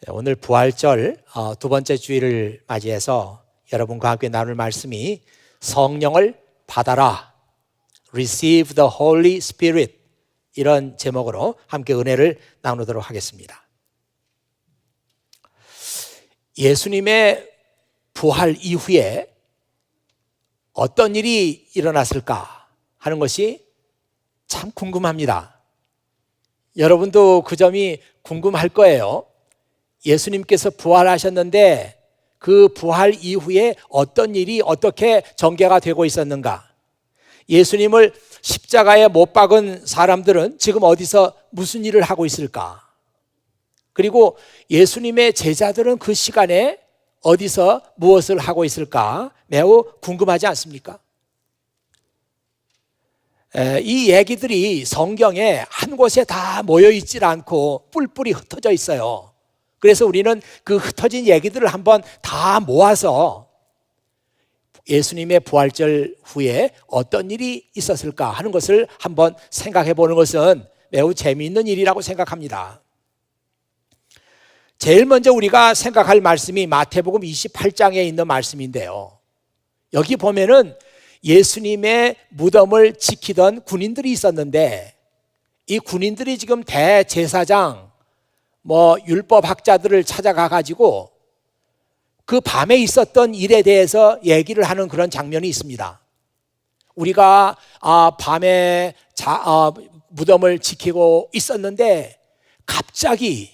오늘 부활절 두 번째 주일을 맞이해서 여러분과 함께 나눌 말씀이 성령을 받아라, Receive the Holy Spirit, 이런 제목으로 함께 은혜를 나누도록 하겠습니다. 예수님의 부활 이후에 어떤 일이 일어났을까 하는 것이 참 궁금합니다. 여러분도 그 점이 궁금할 거예요. 예수님께서 부활하셨는데 그 부활 이후에 어떤 일이 어떻게 전개가 되고 있었는가? 예수님을 십자가에 못 박은 사람들은 지금 어디서 무슨 일을 하고 있을까? 그리고 예수님의 제자들은 그 시간에 어디서 무엇을 하고 있을까? 매우 궁금하지 않습니까? 이 얘기들이 성경에 한 곳에 다 모여 있질 않고 뿔뿔이 흩어져 있어요. 그래서 우리는 그 흩어진 얘기들을 한번 다 모아서 예수님의 부활절 후에 어떤 일이 있었을까 하는 것을 한번 생각해 보는 것은 매우 재미있는 일이라고 생각합니다. 제일 먼저 우리가 생각할 말씀이 마태복음 28장에 있는 말씀인데요. 여기 보면은 예수님의 무덤을 지키던 군인들이 있었는데 이 군인들이 지금 대제사장, 율법학자들을 찾아가 가지고 그 밤에 있었던 일에 대해서 얘기를 하는 그런 장면이 있습니다. 우리가 밤에 무덤을 지키고 있었는데 갑자기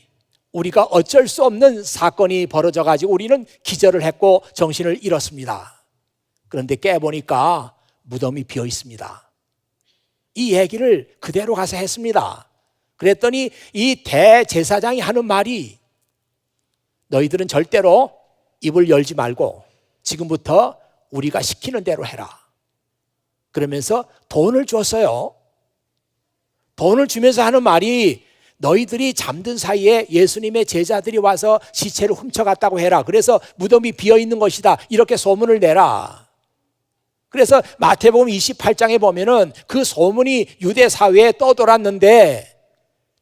우리가 어쩔 수 없는 사건이 벌어져 가지고 우리는 기절을 했고 정신을 잃었습니다. 그런데 깨보니까 무덤이 비어 있습니다. 이 얘기를 그대로 가서 했습니다. 그랬더니 이 대제사장이 하는 말이 너희들은 절대로 입을 열지 말고 지금부터 우리가 시키는 대로 해라. 그러면서 돈을 줬어요. 돈을 주면서 하는 말이 너희들이 잠든 사이에 예수님의 제자들이 와서 시체를 훔쳐갔다고 해라. 그래서 무덤이 비어있는 것이다. 이렇게 소문을 내라. 그래서 마태복음 28장에 보면은 그 소문이 유대 사회에 떠돌았는데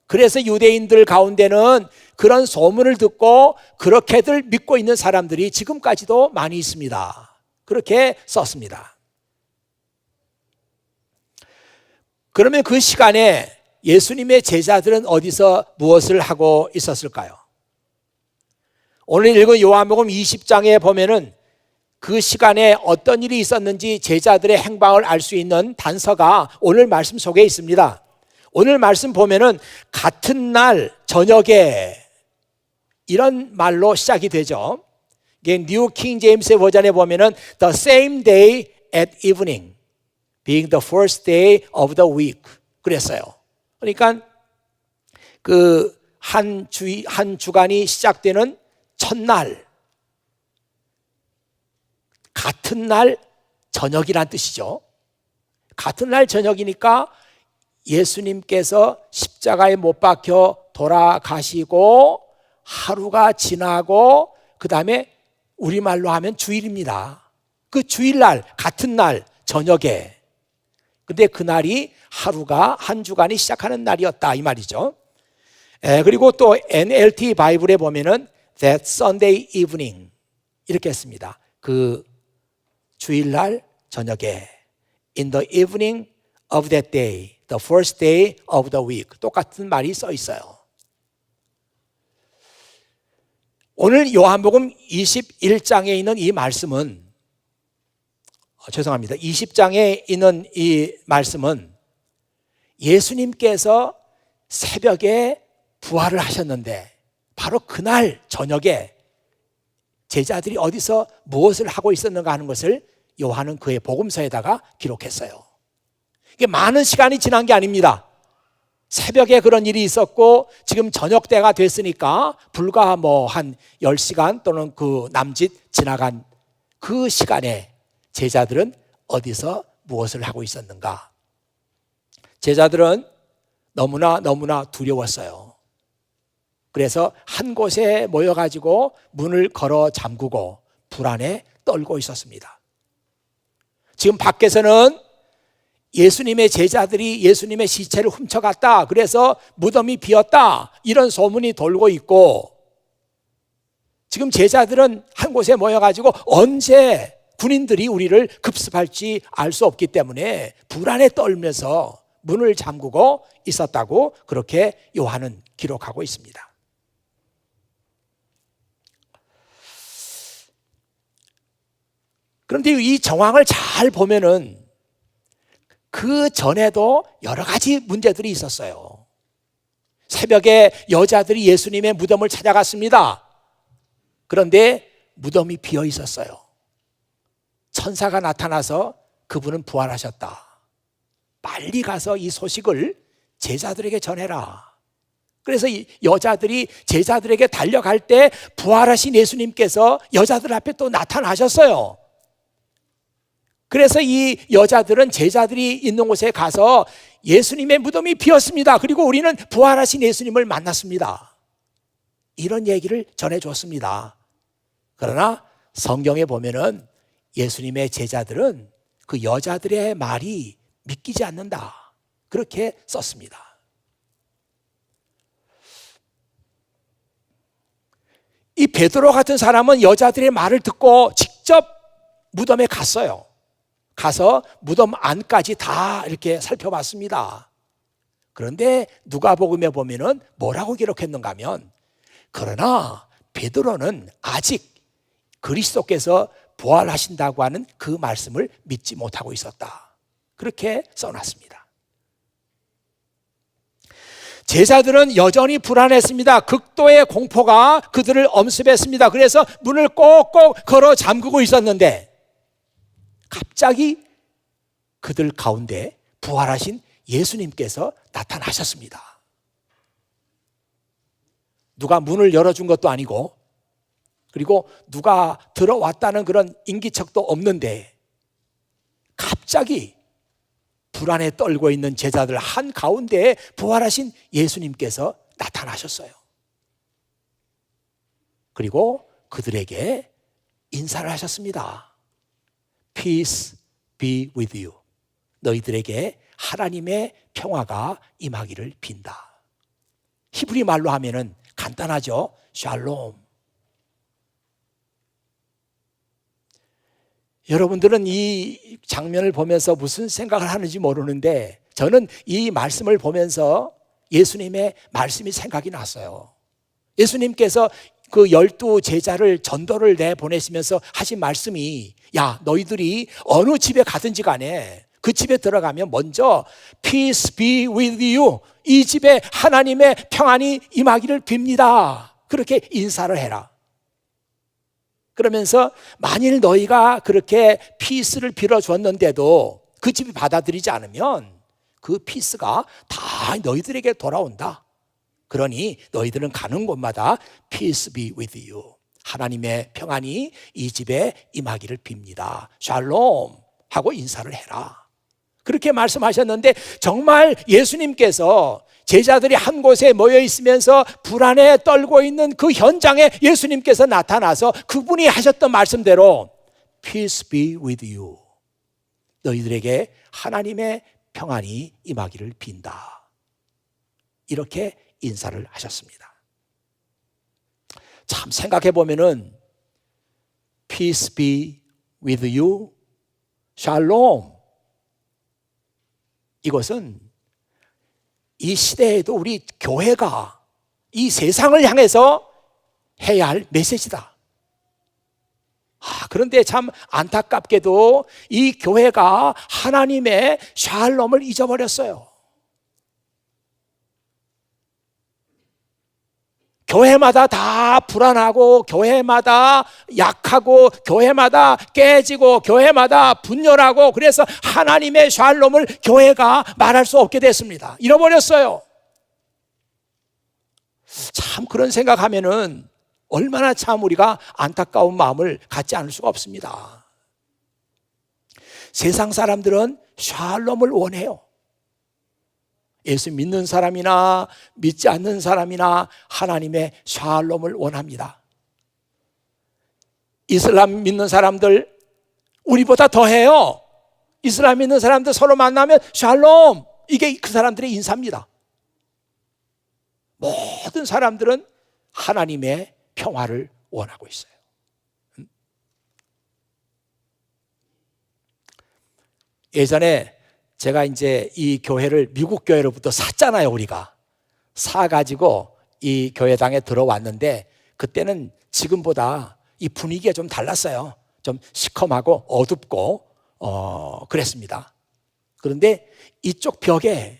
그래서 유대인들 가운데는 그런 소문을 듣고 그렇게들 믿고 있는 사람들이 지금까지도 많이 있습니다. 그렇게 썼습니다. 그러면 그 시간에 예수님의 제자들은 어디서 무엇을 하고 있었을까요? 오늘 읽은 요한복음 20장에 보면은 그 시간에 어떤 일이 있었는지 제자들의 행방을 알 수 있는 단서가 오늘 말씀 속에 있습니다. 오늘 말씀 보면은 같은 날 저녁에 이런 말로 시작이 되죠. 이게 뉴 킹 제임스의 버전에 보면은 the same day at evening being the first day of the week 그랬어요. 그러니까 그 한 주간이 시작되는 첫날, 같은 날 저녁이란 뜻이죠. 같은 날 저녁이니까 예수님께서 십자가에 못 박혀 돌아가시고 하루가 지나고 그 다음에 우리말로 하면 주일입니다. 그 주일날 같은 날 저녁에, 근데 그날이 하루가 한 주간이 시작하는 날이었다 이 말이죠. 그리고 또 NLT 바이블에 보면은 that Sunday evening 이렇게 했습니다. 그 주일날 저녁에 in the evening of that day, the first day of the week, 똑같은 말이 써 있어요. 오늘 요한복음 21장에 있는 이 말씀은 20장에 있는 이 말씀은 예수님께서 새벽에 부활을 하셨는데 바로 그날 저녁에 제자들이 어디서 무엇을 하고 있었는가 하는 것을 요한은 그의 복음서에다가 기록했어요. 이게 많은 시간이 지난 게 아닙니다. 새벽에 그런 일이 있었고 지금 저녁 때가 됐으니까 불과 한 10시간 또는 그 남짓 지나간 그 시간에 제자들은 어디서 무엇을 하고 있었는가? 제자들은 너무나 두려웠어요. 그래서 한 곳에 모여가지고 문을 걸어 잠그고 불안에 떨고 있었습니다. 지금 밖에서는 예수님의 제자들이 예수님의 시체를 훔쳐갔다, 그래서 무덤이 비었다, 이런 소문이 돌고 있고 지금 제자들은 한 곳에 모여가지고 언제 군인들이 우리를 급습할지 알 수 없기 때문에 불안에 떨면서 문을 잠그고 있었다고 그렇게 요한은 기록하고 있습니다. 그런데 이 정황을 잘 보면은 그 전에도 여러 가지 문제들이 있었어요. 새벽에 여자들이 예수님의 무덤을 찾아갔습니다. 그런데 무덤이 비어 있었어요. 천사가 나타나서 그분은 부활하셨다. 빨리 가서 이 소식을 제자들에게 전해라. 그래서 이 여자들이 제자들에게 달려갈 때 부활하신 예수님께서 여자들 앞에 또 나타나셨어요. 그래서 이 여자들은 제자들이 있는 곳에 가서 예수님의 무덤이 비었습니다. 그리고 우리는 부활하신 예수님을 만났습니다. 이런 얘기를 전해줬습니다. 그러나 성경에 보면은 예수님의 제자들은 그 여자들의 말이 믿기지 않는다. 그렇게 썼습니다. 이 베드로 같은 사람은 여자들의 말을 듣고 직접 무덤에 갔어요. 가서 무덤 안까지 다 이렇게 살펴봤습니다. 그런데 누가복음에 보면은 뭐라고 기록했는가 하면, 그러나 베드로는 아직 그리스도께서 부활하신다고 하는 그 말씀을 믿지 못하고 있었다. 그렇게 써놨습니다. 제자들은 여전히 불안했습니다. 극도의 공포가 그들을 엄습했습니다. 그래서 문을 꼭꼭 걸어 잠그고 있었는데 갑자기 그들 가운데 부활하신 예수님께서 나타나셨습니다. 누가 문을 열어준 것도 아니고, 그리고 누가 들어왔다는 그런 인기척도 없는데 갑자기 불안에 떨고 있는 제자들 한가운데에 부활하신 예수님께서 나타나셨어요. 그리고 그들에게 인사를 하셨습니다. Peace be with you. 너희들에게 하나님의 평화가 임하기를 빈다. 히브리 말로 하면은 간단하죠. 샬롬. 여러분들은 이 장면을 보면서 무슨 생각을 하는지 모르는데 저는 이 말씀을 보면서 예수님의 말씀이 생각이 났어요. 예수님께서 그 12 제자를 전도를 내보내시면서 하신 말씀이, 야, 너희들이 어느 집에 가든지 간에 그 집에 들어가면 먼저 Peace be with you. 이 집에 하나님의 평안이 임하기를 빕니다. 그렇게 인사를 해라. 그러면서 만일 너희가 그렇게 피스를 빌어줬는데도 그 집이 받아들이지 않으면 그 피스가 다 너희들에게 돌아온다. 그러니 너희들은 가는 곳마다 Peace be with you. 하나님의 평안이 이 집에 임하기를 빕니다. 샬롬 하고 인사를 해라. 그렇게 말씀하셨는데 정말 예수님께서 제자들이 한 곳에 모여 있으면서 불안에 떨고 있는 그 현장에 예수님께서 나타나서 그분이 하셨던 말씀대로 Peace be with you. 너희들에게 하나님의 평안이 임하기를 빈다. 이렇게 인사를 하셨습니다. 참 생각해 보면은 Peace be with you. 샬롬. 이것은 이 시대에도 우리 교회가 이 세상을 향해서 해야 할 메시지다. 그런데 참 안타깝게도 이 교회가 하나님의 샬롬을 잊어버렸어요. 교회마다 다 불안하고, 교회마다 약하고, 교회마다 깨지고, 교회마다 분열하고, 그래서 하나님의 샬롬을 교회가 말할 수 없게 됐습니다. 잃어버렸어요. 참 그런 생각하면은 얼마나 참 우리가 안타까운 마음을 갖지 않을 수가 없습니다. 세상 사람들은 샬롬을 원해요. 예수 믿는 사람이나 믿지 않는 사람이나 하나님의 샬롬을 원합니다. 이슬람 믿는 사람들 우리보다 더해요. 이슬람 믿는 사람들 서로 만나면 샬롬, 이게 그 사람들의 인사입니다. 모든 사람들은 하나님의 평화를 원하고 있어요. 예전에 제가 이제 이 교회를 미국 교회로부터 샀잖아요. 우리가 사가지고 이 교회당에 들어왔는데 그때는 지금보다 이 분위기가 좀 달랐어요. 좀 시커하고 어둡고 그랬습니다. 그런데 이쪽 벽에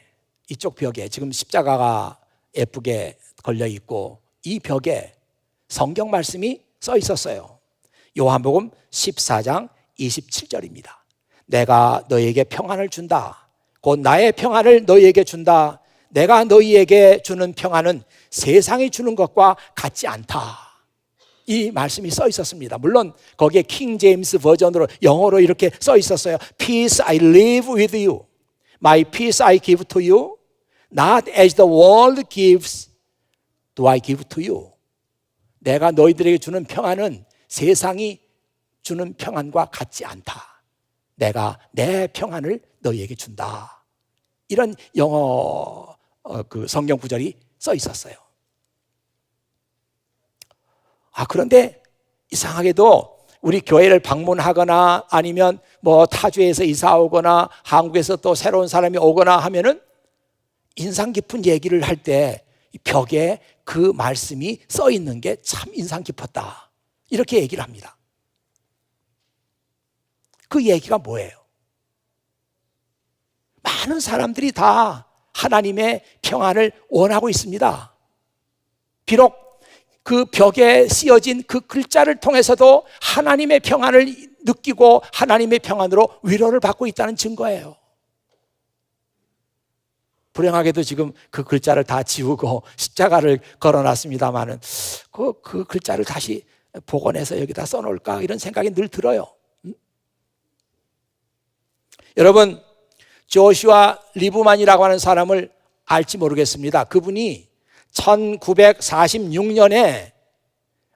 지금 십자가가 예쁘게 걸려 있고 이 벽에 성경 말씀이 써 있었어요. 요한복음 14장 27절입니다. 내가 너희에게 평안을 준다. 곧 나의 평안을 너희에게 준다. 내가 너희에게 주는 평안은 세상이 주는 것과 같지 않다. 이 말씀이 써 있었습니다. 물론 거기에 킹 제임스 버전으로 영어로 이렇게 써 있었어요. Peace I live with you. My peace I give to you. Not as the world gives do I give to you. 내가 너희들에게 주는 평안은 세상이 주는 평안과 같지 않다. 내가 내 평안을 너희에게 준다. 이런 영어 그 성경 구절이 써 있었어요. 그런데 이상하게도 우리 교회를 방문하거나 아니면 뭐 타주에서 이사 오거나 한국에서 또 새로운 사람이 오거나 하면은 인상 깊은 얘기를 할 때 벽에 그 말씀이 써 있는 게 참 인상 깊었다. 이렇게 얘기를 합니다. 그 얘기가 뭐예요? 많은 사람들이 다 하나님의 평안을 원하고 있습니다. 비록 그 벽에 쓰여진 그 글자를 통해서도 하나님의 평안을 느끼고 하나님의 평안으로 위로를 받고 있다는 증거예요. 불행하게도 지금 그 글자를 다 지우고 십자가를 걸어놨습니다마는 그 글자를 다시 복원해서 여기다 써놓을까 이런 생각이 늘 들어요. 여러분, 조슈아 리브만이라고 하는 사람을 알지 모르겠습니다. 그분이 1946년에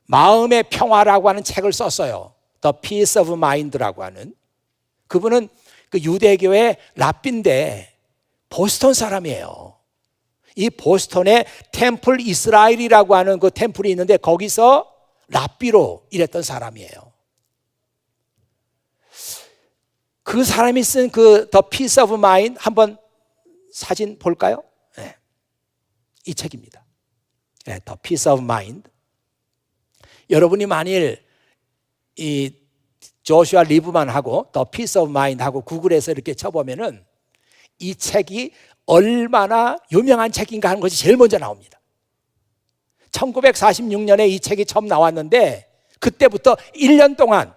마음의 평화라고 하는 책을 썼어요. The Peace of Mind라고 하는. 그분은 그 유대교의 랍비인데 보스턴 사람이에요. 이 보스턴에 템플 이스라엘이라고 하는 그 템플이 있는데 거기서 랍비로 일했던 사람이에요. 그 사람이 쓴 그 The Peace of Mind 한번 사진 볼까요? 네. 이 책입니다. 네, The Peace of Mind. 여러분이 만일 이 조슈아 리브만하고 The Peace of Mind하고 구글에서 이렇게 쳐보면은 이 책이 얼마나 유명한 책인가 하는 것이 제일 먼저 나옵니다. 1946년에 이 책이 처음 나왔는데 그때부터 1년 동안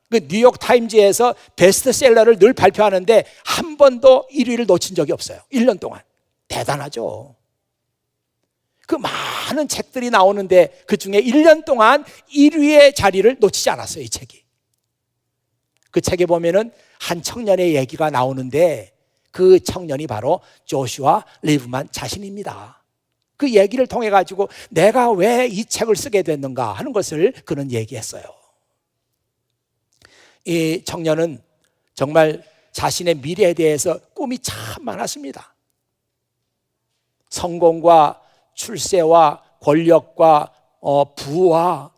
그 뉴욕 타임즈에서 베스트셀러를 늘 발표하는데 한 번도 1위를 놓친 적이 없어요. 1년 동안. 대단하죠. 그 많은 책들이 나오는데 그 중에 1년 동안 1위의 자리를 놓치지 않았어요. 이 책이. 그 책에 보면은 한 청년의 얘기가 나오는데 그 청년이 바로 조슈아 리브만 자신입니다. 그 얘기를 통해 가지고 내가 왜 이 책을 쓰게 됐는가 하는 것을 그는 얘기했어요. 이 청년은 정말 자신의 미래에 대해서 꿈이 참 많았습니다. 성공과 출세와 권력과 부와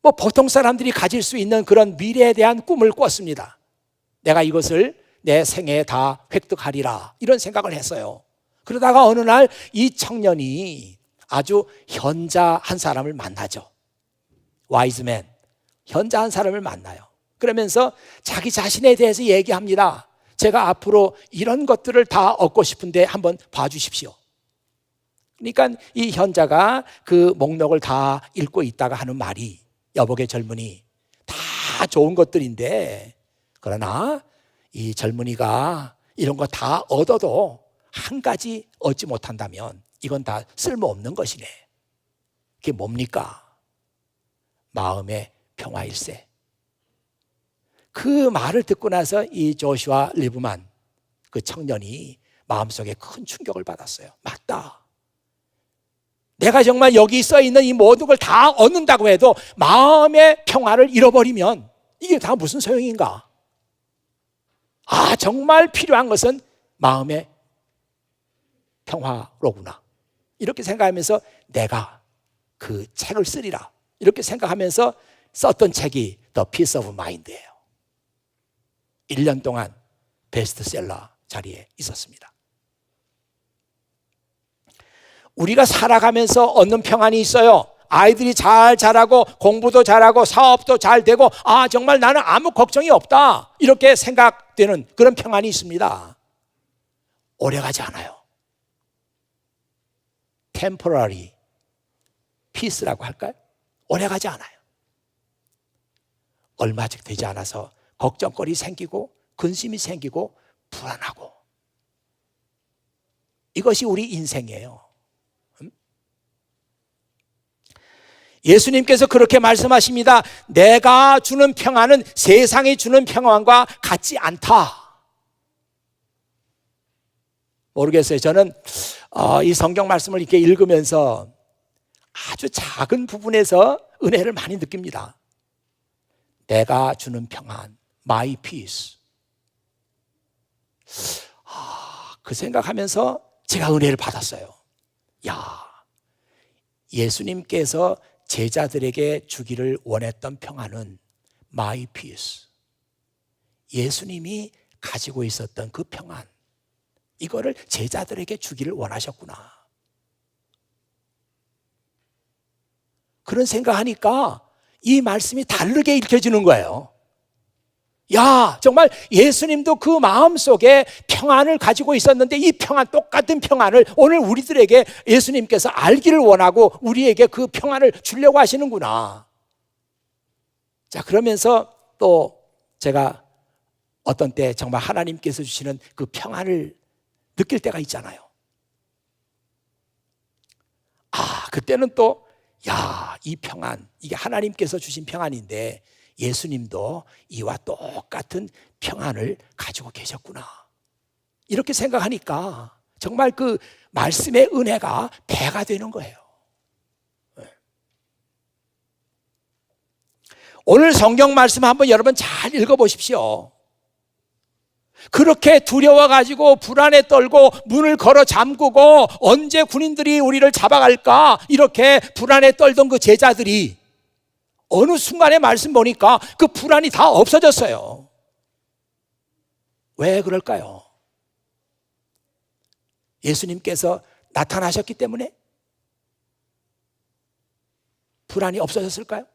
뭐 보통 사람들이 가질 수 있는 그런 미래에 대한 꿈을 꿨습니다. 내가 이것을 내 생애에 다 획득하리라 이런 생각을 했어요. 그러다가 어느 날 이 청년이 아주 현자 한 사람을 만나죠. 와이즈맨, 현자 한 사람을 만나요. 그러면서 자기 자신에 대해서 얘기합니다. 제가 앞으로 이런 것들을 다 얻고 싶은데 한번 봐주십시오. 그러니까 이 현자가 그 목록을 다 읽고 있다가 하는 말이, 여복의 젊은이, 다 좋은 것들인데 그러나 이 젊은이가 이런 거 다 얻어도 한 가지 얻지 못한다면 이건 다 쓸모없는 것이네. 그게 뭡니까? 마음의 평화일세. 그 말을 듣고 나서 이 조슈아 리브만 그 청년이 마음속에 큰 충격을 받았어요. 맞다. 내가 정말 여기 써 있는 이 모든 걸 다 얻는다고 해도 마음의 평화를 잃어버리면 이게 다 무슨 소용인가? 정말 필요한 것은 마음의 평화로구나. 이렇게 생각하면서 내가 그 책을 쓰리라 이렇게 생각하면서 썼던 책이 The Peace of Mind예요. 1년 동안 베스트셀러 자리에 있었습니다. 우리가 살아가면서 얻는 평안이 있어요. 아이들이 잘 자라고 공부도 잘하고 사업도 잘 되고 정말 나는 아무 걱정이 없다 이렇게 생각되는 그런 평안이 있습니다. 오래가지 않아요. temporary peace라고 할까요? 오래가지 않아요. 얼마씩 되지 않아서 걱정거리 생기고 근심이 생기고 불안하고, 이것이 우리 인생이에요. 예수님께서 그렇게 말씀하십니다. 내가 주는 평안은 세상이 주는 평안과 같지 않다. 모르겠어요. 저는 이 성경 말씀을 이렇게 읽으면서 아주 작은 부분에서 은혜를 많이 느낍니다. 내가 주는 평안, my peace. 그 생각하면서 제가 은혜를 받았어요. 예수님께서 제자들에게 주기를 원했던 평안은 my peace. 예수님이 가지고 있었던 그 평안, 이거를 제자들에게 주기를 원하셨구나. 그런 생각하니까 이 말씀이 다르게 읽혀지는 거예요. 정말 예수님도 그 마음속에 평안을 가지고 있었는데 이 평안, 똑같은 평안을 오늘 우리들에게 예수님께서 알기를 원하고 우리에게 그 평안을 주려고 하시는구나. 자, 그러면서 또 제가 어떤 때 정말 하나님께서 주시는 그 평안을 느낄 때가 있잖아요. 그때는 또 이 평안, 이게 하나님께서 주신 평안인데 예수님도 이와 똑같은 평안을 가지고 계셨구나. 이렇게 생각하니까 정말 그 말씀의 은혜가 배가 되는 거예요. 오늘 성경 말씀 한번 여러분 잘 읽어보십시오. 그렇게 두려워가지고 불안에 떨고 문을 걸어 잠그고 언제 군인들이 우리를 잡아갈까 이렇게 불안에 떨던 그 제자들이 어느 순간에 말씀 보니까 그 불안이 다 없어졌어요. 왜 그럴까요? 예수님께서 나타나셨기 때문에 불안이 없어졌을까요?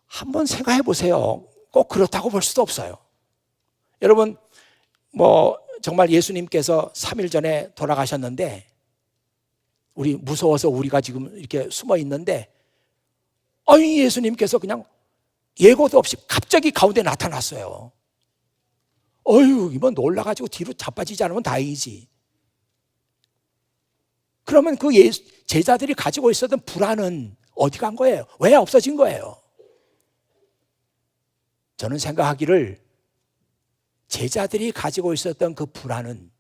한번 생각해 보세요. 꼭 그렇다고 볼 수도 없어요. 여러분, 정말 예수님께서 3일 전에 돌아가셨는데 우리 무서워서 우리가 지금 이렇게 숨어 있는데 예수님께서 그냥 예고도 없이 갑자기 가운데 나타났어요. 이번 놀라가지고 뒤로 자빠지지 않으면 다행이지. 그러면 그 제자들이 가지고 있었던 불안은 어디 간 거예요? 왜 없어진 거예요? 저는 생각하기를 제자들이 가지고 있었던 그 불안은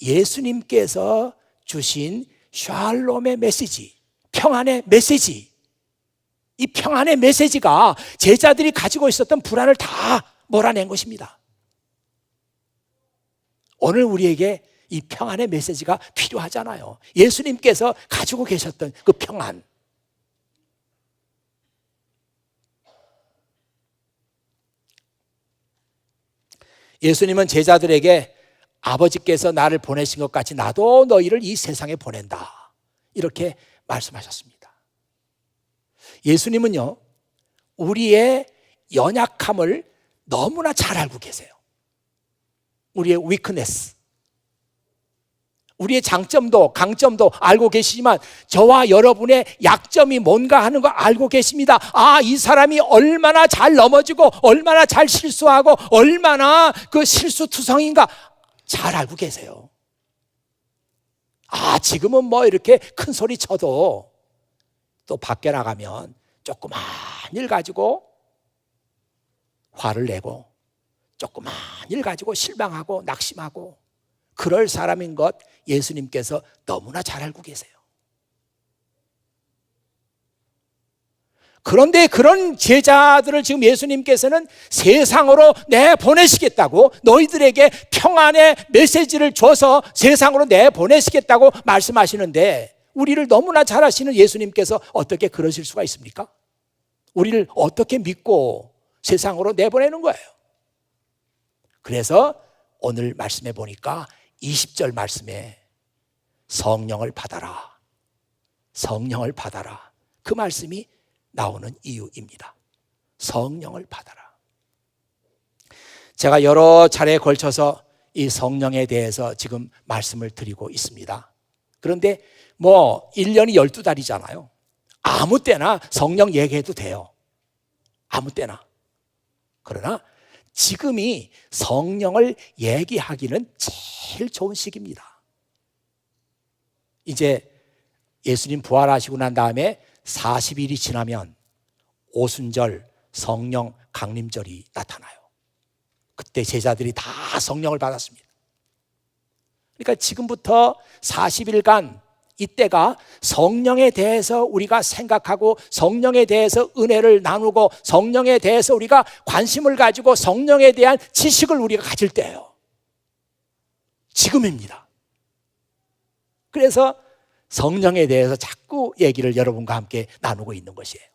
예수님께서 주신 샬롬의 메시지, 평안의 메시지, 이 평안의 메시지가 제자들이 가지고 있었던 불안을 다 몰아낸 것입니다. 오늘 우리에게 이 평안의 메시지가 필요하잖아요. 예수님께서 가지고 계셨던 그 평안. 예수님은 제자들에게 아버지께서 나를 보내신 것 같이 나도 너희를 이 세상에 보낸다, 이렇게 말씀하셨습니다. 예수님은요, 우리의 연약함을 너무나 잘 알고 계세요. 우리의 weakness, 우리의 장점도 강점도 알고 계시지만 저와 여러분의 약점이 뭔가 하는 거 알고 계십니다. 이 사람이 얼마나 잘 넘어지고 얼마나 잘 실수하고 얼마나 그 실수투성인가 잘 알고 계세요. 지금은 이렇게 큰 소리 쳐도 또 밖에 나가면 조그만 일 가지고 화를 내고 조그만 일 가지고 실망하고 낙심하고 그럴 사람인 것 예수님께서 너무나 잘 알고 계세요. 그런데 그런 제자들을 지금 예수님께서는 세상으로 내보내시겠다고, 너희들에게 평안의 메시지를 줘서 세상으로 내보내시겠다고 말씀하시는데 우리를 너무나 잘 아시는 예수님께서 어떻게 그러실 수가 있습니까? 우리를 어떻게 믿고 세상으로 내보내는 거예요. 그래서 오늘 말씀해 보니까 20절 말씀에 성령을 받아라, 성령을 받아라, 그 말씀이 나오는 이유입니다. 성령을 받아라. 제가 여러 차례에 걸쳐서 이 성령에 대해서 지금 말씀을 드리고 있습니다. 그런데 1년이 12달이잖아요. 아무 때나 성령 얘기해도 돼요. 아무 때나. 그러나 지금이 성령을 얘기하기는 제일 좋은 시기입니다. 이제 예수님 부활하시고 난 다음에 40일이 지나면 오순절 성령 강림절이 나타나요. 그때 제자들이 다 성령을 받았습니다. 그러니까 지금부터 40일간 이때가 성령에 대해서 우리가 생각하고 성령에 대해서 은혜를 나누고 성령에 대해서 우리가 관심을 가지고 성령에 대한 지식을 우리가 가질 때예요. 지금입니다. 그래서 성령에 대해서 자꾸 얘기를 여러분과 함께 나누고 있는 것이에요.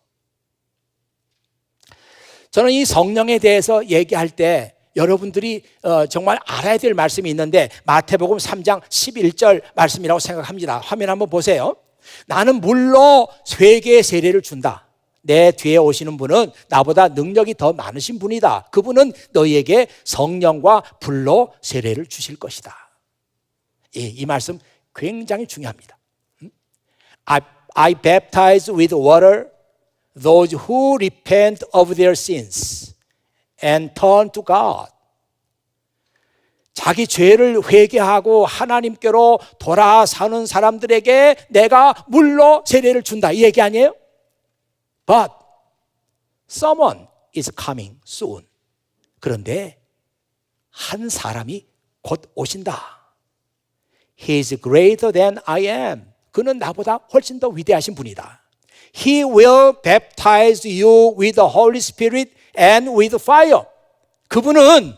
저는 이 성령에 대해서 얘기할 때 여러분들이 정말 알아야 될 말씀이 있는데 마태복음 3장 11절 말씀이라고 생각합니다. 화면 한번 보세요. 나는 물로 회개의 세례를 준다. 내 뒤에 오시는 분은 나보다 능력이 더 많으신 분이다. 그분은 너희에게 성령과 불로 세례를 주실 것이다. 이 말씀 굉장히 중요합니다. I baptize with water those who repent of their sins and turn to God. 자기 죄를 회개하고 하나님께로 돌아서는 사람들에게 내가 물로 세례를 준다, 이 얘기 아니에요? But someone is coming soon. 그런데 한 사람이 곧 오신다. He is greater than I am. 그는 나보다 훨씬 더 위대하신 분이다. He will baptize you with the Holy Spirit and with fire. 그분은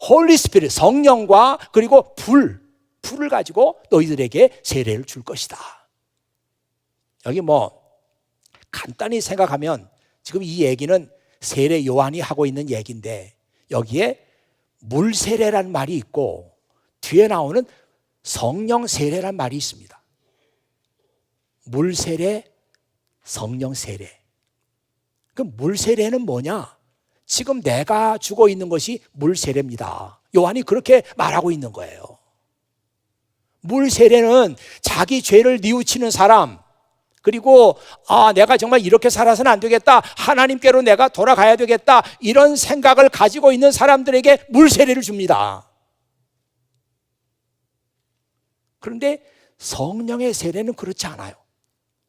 Holy Spirit, 성령과 그리고 불을 가지고 너희들에게 세례를 줄 것이다. 여기 간단히 생각하면 지금 이 얘기는 세례 요한이 하고 있는 얘기인데 여기에 물 세례란 말이 있고 뒤에 나오는 성령 세례란 말이 있습니다. 물 세례, 성령 세례. 그 물 세례는 뭐냐? 지금 내가 주고 있는 것이 물 세례입니다. 요한이 그렇게 말하고 있는 거예요. 물 세례는 자기 죄를 뉘우치는 사람, 그리고 내가 정말 이렇게 살아서는 안 되겠다, 하나님께로 내가 돌아가야 되겠다, 이런 생각을 가지고 있는 사람들에게 물 세례를 줍니다. 그런데 성령의 세례는 그렇지 않아요.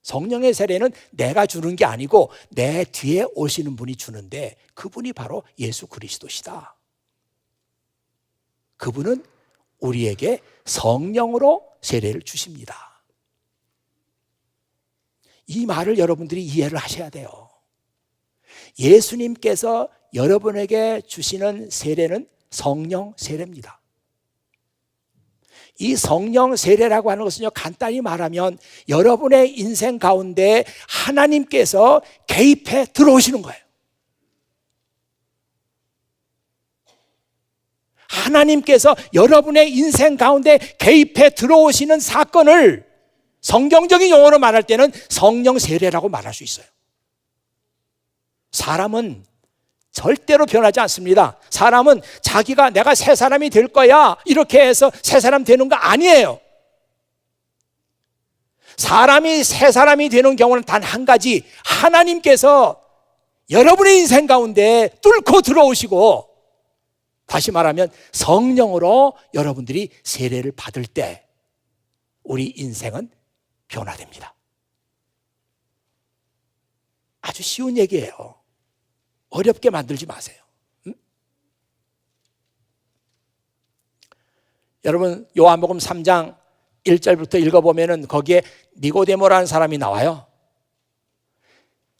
성령의 세례는 내가 주는 게 아니고 내 뒤에 오시는 분이 주는데 그분이 바로 예수 그리스도시다. 그분은 우리에게 성령으로 세례를 주십니다. 이 말을 여러분들이 이해를 하셔야 돼요. 예수님께서 여러분에게 주시는 세례는 성령 세례입니다. 이 성령 세례라고 하는 것은요, 간단히 말하면 여러분의 인생 가운데 하나님께서 개입해 들어오시는 거예요. 하나님께서 여러분의 인생 가운데 개입해 들어오시는 사건을 성경적인 용어로 말할 때는 성령 세례라고 말할 수 있어요. 사람은 절대로 변하지 않습니다. 사람은 자기가 내가 새 사람이 될 거야 이렇게 해서 새 사람 되는 거 아니에요. 사람이 새 사람이 되는 경우는 단 한 가지, 하나님께서 여러분의 인생 가운데 뚫고 들어오시고, 다시 말하면 성령으로 여러분들이 세례를 받을 때 우리 인생은 변화됩니다. 아주 쉬운 얘기예요. 어렵게 만들지 마세요. 여러분 요한복음 3장 1절부터 읽어보면 거기에 니고데모라는 사람이 나와요.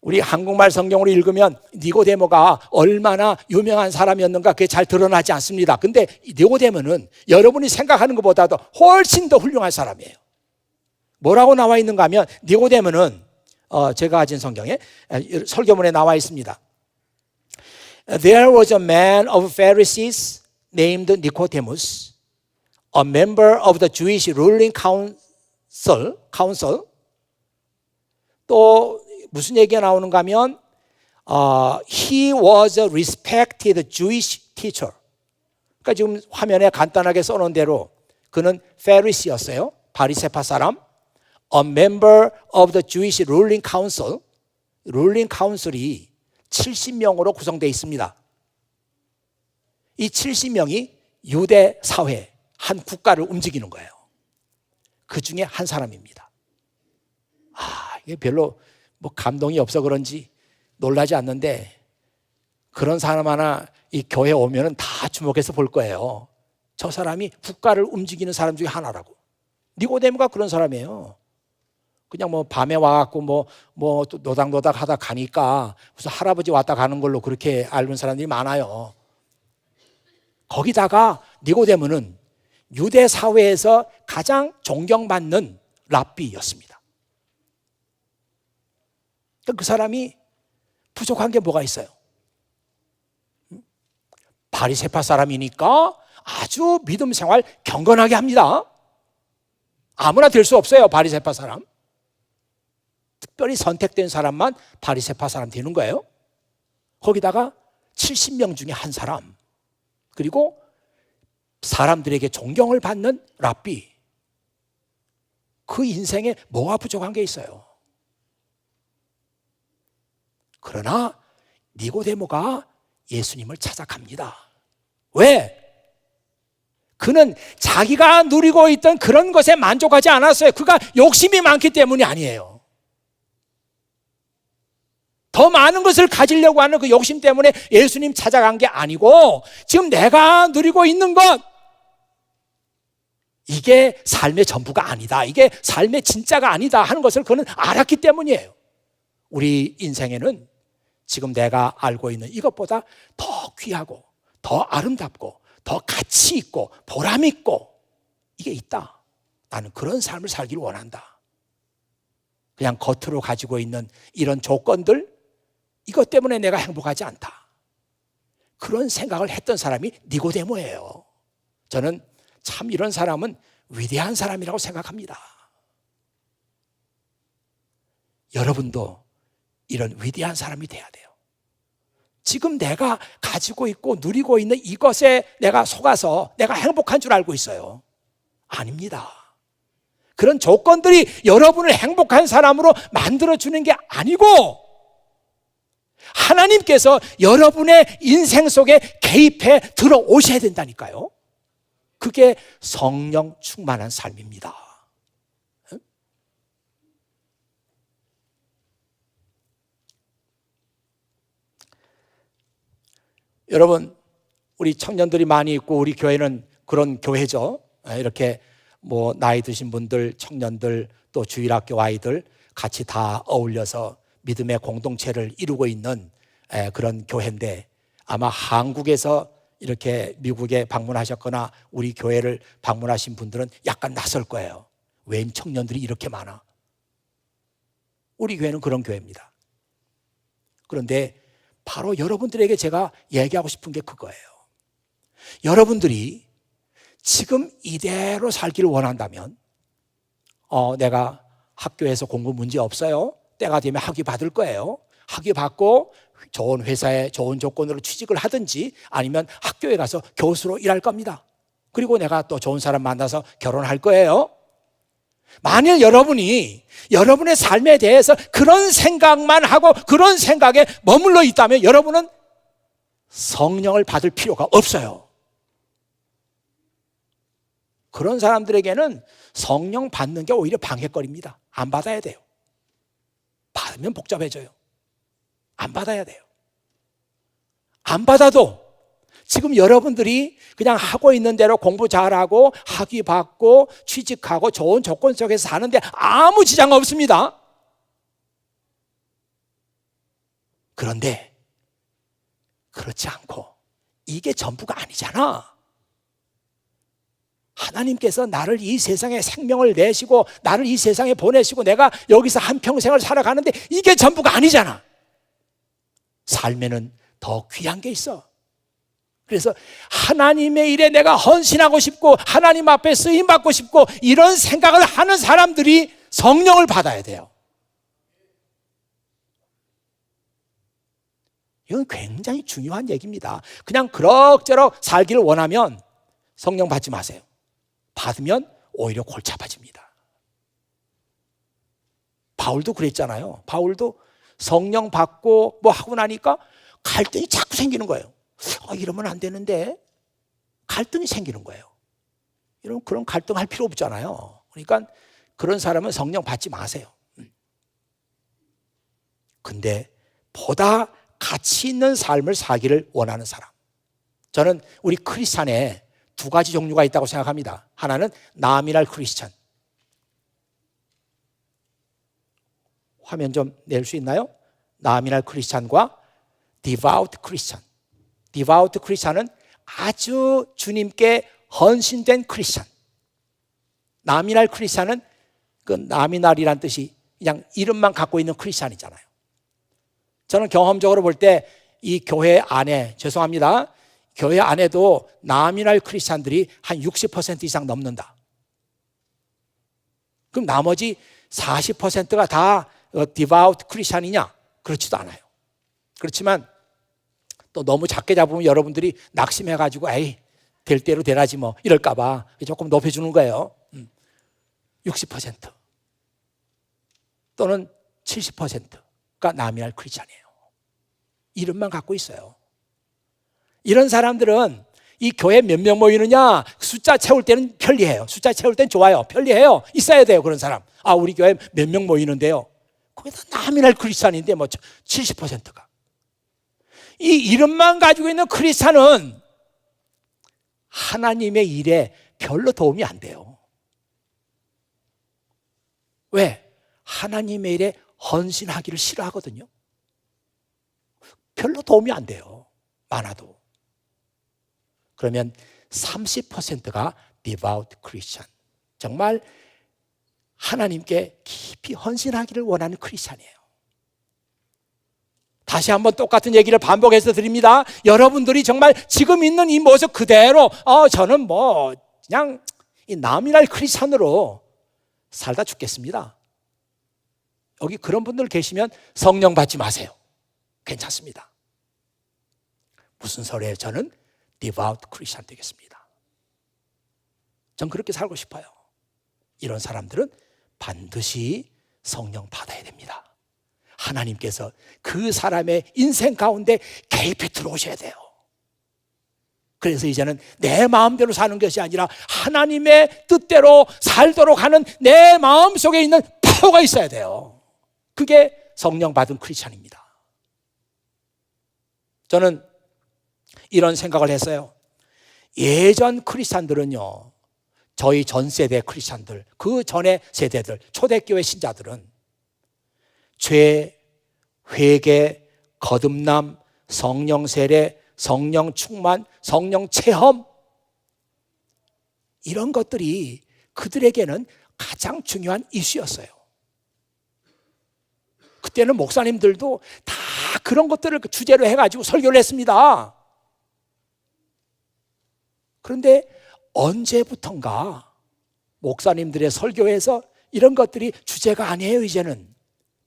우리 한국말 성경으로 읽으면 니고데모가 얼마나 유명한 사람이었는가 그게 잘 드러나지 않습니다. 근데 니고데모는 여러분이 생각하는 것보다도 훨씬 더 훌륭한 사람이에요. 뭐라고 나와 있는가 하면 니고데모는 제가 가진 성경에 설교문에 나와 있습니다. There was a man of Pharisees named Nicodemus, a member of the Jewish ruling council. 또 무슨 얘기가 나오는가 하면 he was a respected Jewish teacher. 그러니까 지금 화면에 간단하게 써놓은 대로 그는 페리시였어요. 바리새파 사람. A member of the Jewish ruling council. ruling council이 70명으로 구성되어 있습니다. 이 70명이 유대 사회, 한 국가를 움직이는 거예요. 그 중에 한 사람입니다. 이게 별로 뭐 감동이 없어 그런지 놀라지 않는데, 그런 사람 하나 이 교회 오면은 다 주목해서 볼 거예요. 저 사람이 국가를 움직이는 사람 중에 하나라고. 니고데모가 그런 사람이에요. 그냥 뭐 밤에 와갖고 뭐 또 노닥노닥 하다 가니까 무슨 할아버지 왔다 가는 걸로 그렇게 알는 사람들이 많아요. 거기다가 니고데모는 유대 사회에서 가장 존경받는 랍비였습니다. 그 사람이 부족한 게 뭐가 있어요? 바리새파 사람이니까 아주 믿음 생활 경건하게 합니다. 아무나 될 수 없어요, 바리새파 사람. 특별히 선택된 사람만 바리새파 사람 되는 거예요. 거기다가 70명 중에 한 사람, 그리고 사람들에게 존경을 받는 랍비. 그 인생에 뭐가 부족한 게 있어요? 그러나 니고데모가 예수님을 찾아갑니다. 왜? 그는 자기가 누리고 있던 그런 것에 만족하지 않았어요. 그가 욕심이 많기 때문이 아니에요. 더 많은 것을 가지려고 하는 그 욕심 때문에 예수님 찾아간 게 아니고, 지금 내가 누리고 있는 것, 이게 삶의 전부가 아니다, 이게 삶의 진짜가 아니다 하는 것을 그는 알았기 때문이에요. 우리 인생에는 지금 내가 알고 있는 이것보다 더 귀하고 더 아름답고 더 가치 있고 보람 있고 이게 있다. 나는 그런 삶을 살기를 원한다. 그냥 겉으로 가지고 있는 이런 조건들, 이것 때문에 내가 행복하지 않다. 그런 생각을 했던 사람이 니고데모예요. 저는 참 이런 사람은 위대한 사람이라고 생각합니다. 여러분도 이런 위대한 사람이 돼야 돼요. 지금 내가 가지고 있고 누리고 있는 이것에 내가 속아서 내가 행복한 줄 알고 있어요. 아닙니다. 그런 조건들이 여러분을 행복한 사람으로 만들어주는 게 아니고, 하나님께서 여러분의 인생 속에 개입해 들어오셔야 된다니까요. 그게 성령 충만한 삶입니다. 여러분, 우리 청년들이 많이 있고 우리 교회는 그런 교회죠. 이렇게 뭐 나이 드신 분들, 청년들, 또 주일학교 아이들 같이 다 어울려서 믿음의 공동체를 이루고 있는 그런 교회인데, 아마 한국에서 이렇게 미국에 방문하셨거나 우리 교회를 방문하신 분들은 약간 낯설 거예요. 웬 청년들이 이렇게 많아? 우리 교회는 그런 교회입니다. 그런데 바로 여러분들에게 제가 얘기하고 싶은 게 그거예요. 여러분들이 지금 이대로 살기를 원한다면, 내가 학교에서 공부 문제 없어요. 때가 되면 학위 받을 거예요. 학위 받고 좋은 회사에 좋은 조건으로 취직을 하든지, 아니면 학교에 가서 교수로 일할 겁니다. 그리고 내가 또 좋은 사람 만나서 결혼할 거예요. 만일 여러분이 여러분의 삶에 대해서 그런 생각만 하고 그런 생각에 머물러 있다면 여러분은 성령을 받을 필요가 없어요. 그런 사람들에게는 성령 받는 게 오히려 방해거리입니다. 안 받아야 돼요. 받으면 복잡해져요. 안 받아야 돼요. 안 받아도 지금 여러분들이 그냥 하고 있는 대로 공부 잘하고 학위 받고 취직하고 좋은 조건 속에서 사는데 아무 지장 없습니다. 그런데 그렇지 않고 이게 전부가 아니잖아. 하나님께서 나를 이 세상에 생명을 내시고 나를 이 세상에 보내시고 내가 여기서 한평생을 살아가는데 이게 전부가 아니잖아. 삶에는 더 귀한 게 있어. 그래서 하나님의 일에 내가 헌신하고 싶고 하나님 앞에 쓰임받고 싶고 이런 생각을 하는 사람들이 성령을 받아야 돼요. 이건 굉장히 중요한 얘기입니다. 그냥 그럭저럭 살기를 원하면 성령 받지 마세요. 받으면 오히려 골치 아파집니다. 바울도 그랬잖아요. 바울도 성령 받고 뭐 하고 나니까 갈등이 자꾸 생기는 거예요. 이러면 안 되는데 갈등이 생기는 거예요. 여러분 그런 갈등할 필요 없잖아요. 그러니까 그런 사람은 성령 받지 마세요. 근데 보다 가치 있는 삶을 살기를 원하는 사람, 저는 우리 크리스찬에 두 가지 종류가 있다고 생각합니다. 하나는 나미날 크리스찬. 화면 좀 낼 수 있나요? 나미날 크리스찬과 디바우트 크리스찬. 디바우트 크리스찬은 아주 주님께 헌신된 크리스찬. 나미날 크리스찬은 그 나미날이란 뜻이 그냥 이름만 갖고 있는 크리스찬이잖아요. 저는 경험적으로 볼 때 이 교회 안에, 죄송합니다, 교회 안에도 나미날 크리스찬들이 한 60% 이상 넘는다. 그럼 나머지 40%가 다 디바우트 크리스찬이냐? 그렇지도 않아요. 그렇지만 또 너무 작게 잡으면 여러분들이 낙심해가지고 에이 될 대로 되라지 뭐 이럴까 봐 조금 높여주는 거예요. 60% 또는 70%가 나미날 크리스찬이에요. 이름만 갖고 있어요. 이런 사람들은 이 교회 몇 명 모이느냐 숫자 채울 때는 편리해요. 숫자 채울 때는 좋아요. 편리해요. 있어야 돼요. 그런 사람. 우리 교회 몇 명 모이는데요, 거기다 나미날 크리스찬인데 뭐 70%가 이 이름만 가지고 있는 크리스찬은 하나님의 일에 별로 도움이 안 돼요. 왜? 하나님의 일에 헌신하기를 싫어하거든요. 별로 도움이 안 돼요. 많아도. 그러면 30%가 devout Christian, 정말 하나님께 깊이 헌신하기를 원하는 크리스찬이에요. 다시 한번 똑같은 얘기를 반복해서 드립니다. 여러분들이 정말 지금 있는 이 모습 그대로 저는 뭐 그냥 이 나미날 크리스찬으로 살다 죽겠습니다. 여기 그런 분들 계시면 성령 받지 마세요. 괜찮습니다. 무슨 소리예요? 저는 devout Christian 되겠습니다. 전 그렇게 살고 싶어요. 이런 사람들은 반드시 성령 받아야 됩니다. 하나님께서 그 사람의 인생 가운데 개입해 들어오셔야 돼요. 그래서 이제는 내 마음대로 사는 것이 아니라 하나님의 뜻대로 살도록 하는 내 마음속에 있는 파워가 있어야 돼요. 그게 성령 받은 크리스찬입니다. 저는 이런 생각을 했어요. 예전 크리스찬들은요, 저희 전 세대 크리스찬들, 그 전의 세대들, 초대교회 신자들은 죄, 회개, 거듭남, 성령 세례, 성령 충만, 성령 체험, 이런 것들이 그들에게는 가장 중요한 이슈였어요. 그때는 목사님들도 다 그런 것들을 주제로 해가지고 설교를 했습니다. 그런데 언제부턴가 목사님들의 설교에서 이런 것들이 주제가 아니에요. 이제는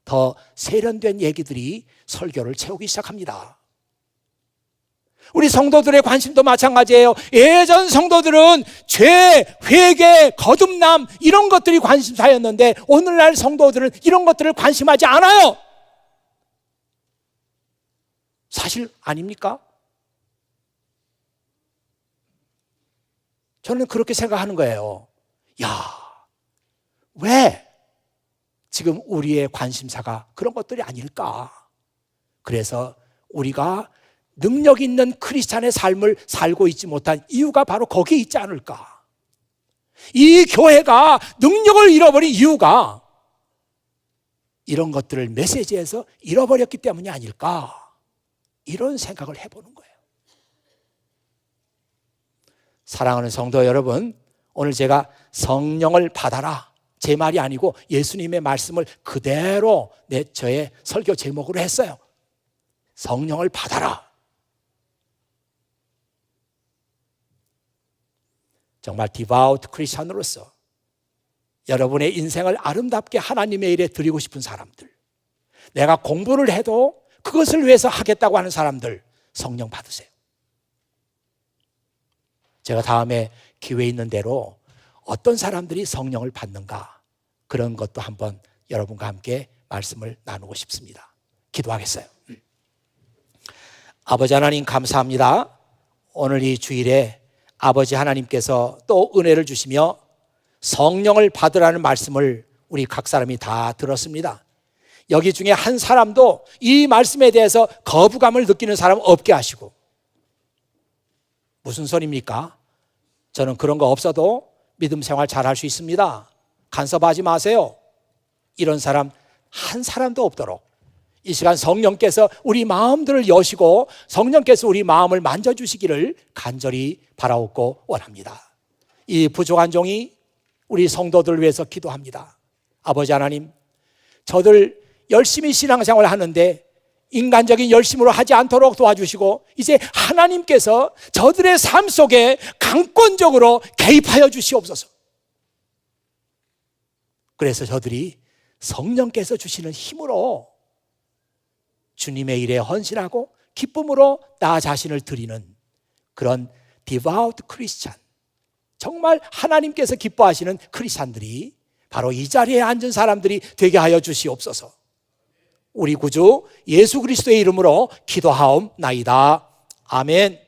더 세련된 얘기들이 설교를 채우기 시작합니다. 우리 성도들의 관심도 마찬가지예요. 예전 성도들은 죄, 회개, 거듭남 이런 것들이 관심사였는데 오늘날 성도들은 이런 것들을 관심하지 않아요. 사실 아닙니까? 저는 그렇게 생각하는 거예요. 왜 지금 우리의 관심사가 그런 것들이 아닐까? 그래서 우리가 능력 있는 크리스찬의 삶을 살고 있지 못한 이유가 바로 거기에 있지 않을까? 이 교회가 능력을 잃어버린 이유가 이런 것들을 메시지에서 잃어버렸기 때문이 아닐까? 이런 생각을 해보는 거예요. 사랑하는 성도 여러분, 오늘 제가 성령을 받아라, 제 말이 아니고 예수님의 말씀을 그대로 저의 설교 제목으로 했어요. 성령을 받아라. 정말 디바우트 크리스천으로서 여러분의 인생을 아름답게 하나님의 일에 드리고 싶은 사람들, 내가 공부를 해도 그것을 위해서 하겠다고 하는 사람들, 성령 받으세요. 제가 다음에 기회 있는 대로 어떤 사람들이 성령을 받는가, 그런 것도 한번 여러분과 함께 말씀을 나누고 싶습니다. 기도하겠어요. 아버지 하나님 감사합니다. 오늘 이 주일에 아버지 하나님께서 또 은혜를 주시며 성령을 받으라는 말씀을 우리 각 사람이 다 들었습니다. 여기 중에 한 사람도 이 말씀에 대해서 거부감을 느끼는 사람 없게 하시고, 무슨 소리입니까? 저는 그런 거 없어도 믿음 생활 잘할 수 있습니다, 간섭하지 마세요, 이런 사람 한 사람도 없도록 이 시간 성령께서 우리 마음들을 여시고 성령께서 우리 마음을 만져주시기를 간절히 바라옵고 원합니다. 이 부족한 종이 우리 성도들을 위해서 기도합니다. 아버지 하나님, 저들 열심히 신앙생활을 하는데 인간적인 열심으로 하지 않도록 도와주시고, 이제 하나님께서 저들의 삶 속에 강권적으로 개입하여 주시옵소서. 그래서 저들이 성령께서 주시는 힘으로 주님의 일에 헌신하고 기쁨으로 나 자신을 드리는 그런 디바우트 크리스찬, 정말 하나님께서 기뻐하시는 크리스찬들이 바로 이 자리에 앉은 사람들이 되게 하여 주시옵소서. 우리 구주 예수 그리스도의 이름으로 기도하옵나이다. 아멘.